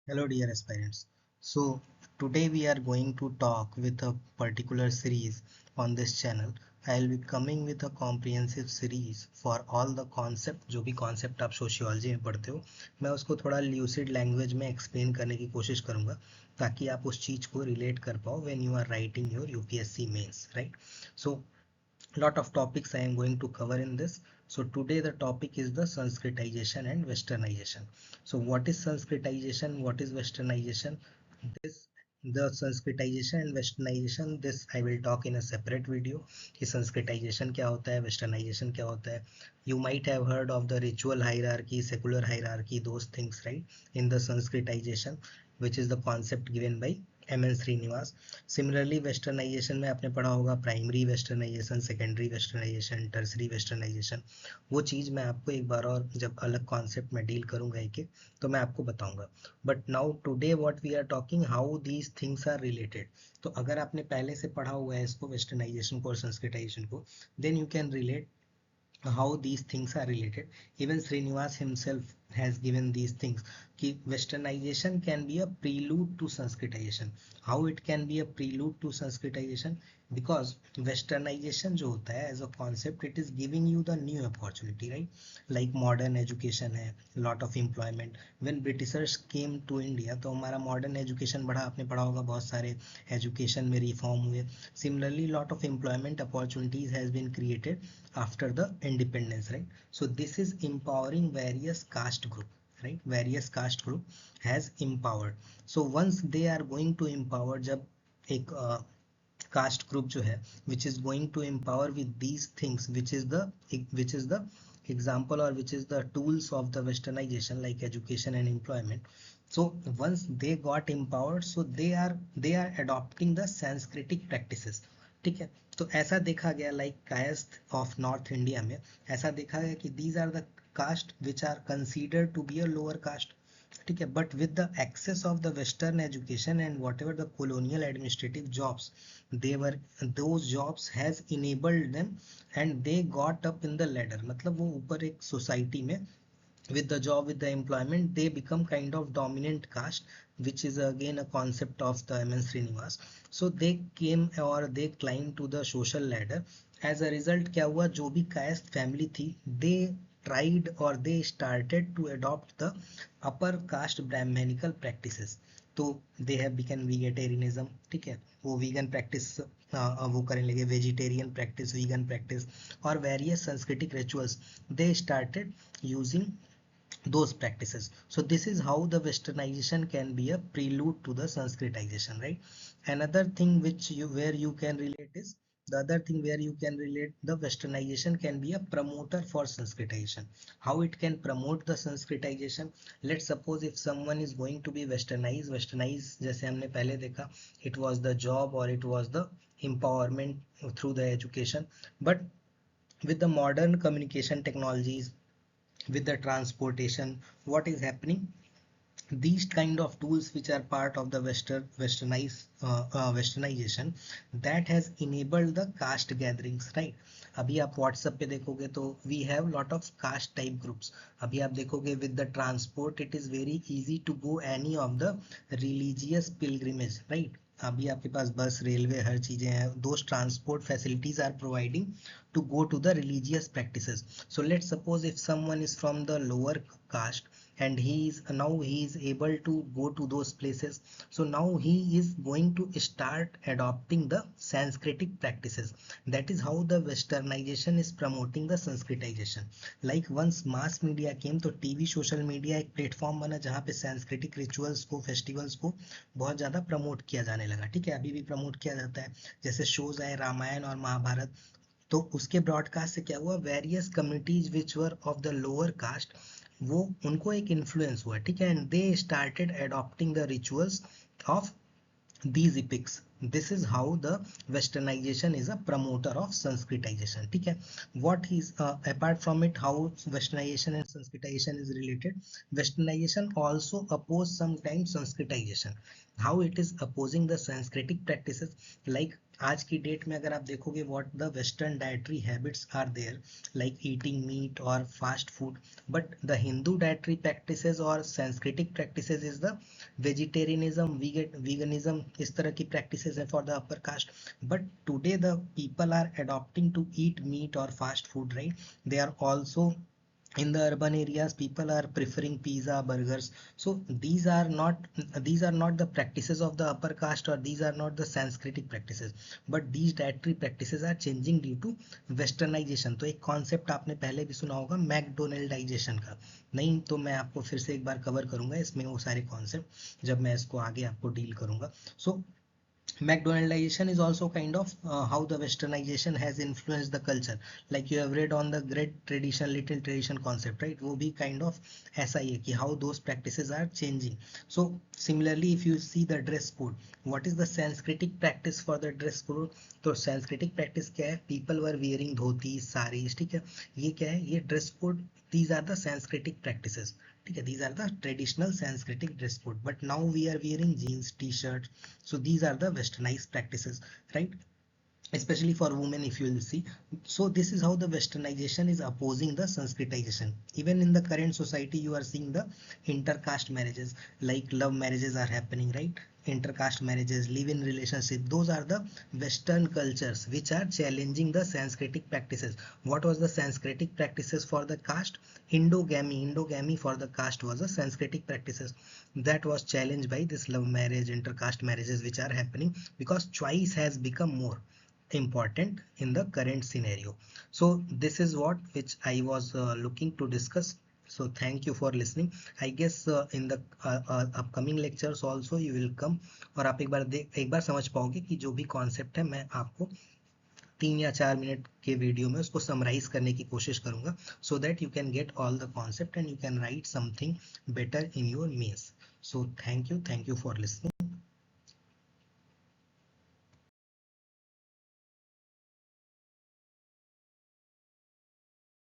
Hello dear aspirants. So today we are going to talk with a particular series on this channel. I will be coming with a comprehensive series for all the concept जो भी concept आप sociology में पढ़ते हो मैं उसको थोड़ा lucid language में explain करने की कोशिश करूँगा ताकि आप उस चीज़ को relate कर पाओ when you are writing your UPSC mains, right? So lot of topics I am going to cover in this. So today the topic is the Sanskritization and Westernization. So what is Sanskritization? What is Westernization? This the Sanskritization and Westernization, this I will talk in a separate video कि Sanskritization क्या होता है, Westernization क्या होता है. You might have heard of the ritual hierarchy, secular hierarchy, those things, right? In the Sanskritization, which is the concept given by M N Srinivas. Similarly westernization में आपने पढ़ा होगा primary westernization, secondary westernization, tertiary westernization. वो चीज़ मैं आपको एक बार और जब अलग कॉन्सेप्ट में डील करूंगा एक एक तो मैं आपको बताऊंगा. But now today what we are talking how these things are related. तो अगर आपने पहले से पढ़ा हुआ है इसको वेस्टर्नाइजेशन को और संस्कृताइजेशन को then you can relate how these things are related. Even Srinivas himself has given these things कि westernization can be a prelude to sanskritization. How it can be a prelude to sanskritization? Because westernization जो होता है as a concept it is giving you the new opportunity, right? Like modern education है, lot of employment. When Britishers came to India तो हमारा modern education बढ़ा, आपने पढ़ा होगा बहुत सारे education में reform हुए. Similarly lot of employment opportunities has been created after the independence, right? So this is empowering various caste group, right? Various caste group has empowered. So once they are going to empower, जब एक caste group जो है which is going to empower with these things which is the example or which is the tools of the westernization like education and employment. So once they got empowered, so they are adopting the Sanskritic practices. ठीक है, तो ऐसा देखा गया like caste of North India में ऐसा देखा गया कि these are the caste which are considered to be a lower caste. ठीक है, but with the access of the western education and whatever the colonial administrative jobs they were, those jobs has enabled them and they got up in the ladder. मतलब वो ऊपर एक society में with the job, with the employment, they become kind of dominant caste, which is again a concept of the M.N. Srinivas. So they came or they climbed to the social ladder. As a result क्या हुआ, जो भी caste family थी they tried or they started to adopt the upper caste brahmanical practices. तो they have become vegetarianism. ठीक है, वो vegan practice वो करने लगे, vegetarian practice, vegan practice और various Sanskritic rituals they started using those practices. So this is how the westernization can be a prelude to the sanskritization, right? Another thing which you where you can relate is the other thing where you can relate the westernization can be a promoter for sanskritization. How it can promote the sanskritization? Let's suppose if someone is going to be westernized जैसे हमने पहले देखा it was the job or it was the empowerment through the education. But with the modern communication technologies, with the transportation, what is happening, these kind of tools which are part of the westernization that has enabled the caste gatherings, right? अभी आप WhatsApp पे देखोगे तो we have lot of caste type groups. अभी आप देखोगे with the transport it is very easy to go any of the religious pilgrimage, right? अभी आपके पास बस, रेलवे, हर चीजें हैं. Those transport facilities are providing to go to the religious practices. So let's suppose if someone is from the lower caste and he is able to go to those places, so now he is going to start adopting the Sanskritic practices. That is how the westernization is promoting the Sanskritization. Like once mass media came तो TV social media एक platform बना जहाँ पे सांस्कृतिक rituals को, festivals को बहुत ज़्यादा प्रमोट किया जाने लगा. ठीक है, अभी भी प्रमोट किया जाता है. जैसे शोज आए रामायण और महाभारत, तो उसके ब्रॉडकास्ट से क्या हुआ, various communities which were of the lower caste वो उनको एक इन्फ्लुएंस हुआ. ठीक है, and they started adopting the rituals of these epics. This is how the westernization is a promoter of sanskritization. ठीक है, what is apart from it, how westernization and sanskritization is related, westernization also oppose sometimes sanskritization. How it is opposing the Sanskritic practices, like आज की date में अगर आप देखोगे what the western dietary habits are there like eating meat और fast food, but the Hindu dietary practices और संस्कृतिक practices is the vegetarianism, veganism, इस तरह की प्रैक्टिसेस है for the upper caste. But today the people are adopting to eat meat or fast food, right? They are also in the urban areas, people are preferring pizza, burgers. So these are not the practices of the upper caste, or these are not the Sanskritic practices, but these dietary practices are changing due to westernization. तो एक concept आपने पहले भी सुना होगा मैकडोनल्डाइजेशन का, नहीं तो मैं आपको फिर से एक बार कवर करूंगा इसमें वो सारे कॉन्सेप्ट जब मैं इसको आगे आपको डील करूंगा. सो McDonaldization is also kind of how the westernization has influenced the culture. Like you have read on the great tradition, little tradition concept, right? वो भी kind of ऐसा ही है कि how those practices are changing. So similarly, if you see the dress code, what is the Sanskritic practice for the dress code? तो Sanskritic practice क्या है? People were wearing dhotis, saris, ठीक है? ये क्या है? ये dress code. These are the Sanskritic practices. ठीक है, these are the traditional Sanskritic dress code, but now we are wearing jeans, t-shirt. So these are the westernized practices, right? Especially for women, if you will see. So this is how the westernization is opposing the sanskritization. Even in the current society, you are seeing the intercaste marriages, like love marriages are happening, right? Intercaste marriages, live-in relationship, those are the western cultures which are challenging the Sanskritic practices. What was the Sanskritic practices for the caste? Endogamy for the caste was the Sanskritic practices that was challenged by this love marriage, intercaste marriages which are happening because choice has become more important in the current scenario. So this is what which I was looking to discuss. So thank you for listening. I guess in the upcoming lectures also you will come और आप एक बार समझ पाओगे कि जो भी concept है मैं आपको 3 या 4 मिनट के वीडियो में उसको समराइज करने की कोशिश करूंगा, so that you can get all the concept and you can write something better in your mains. So thank you for listening.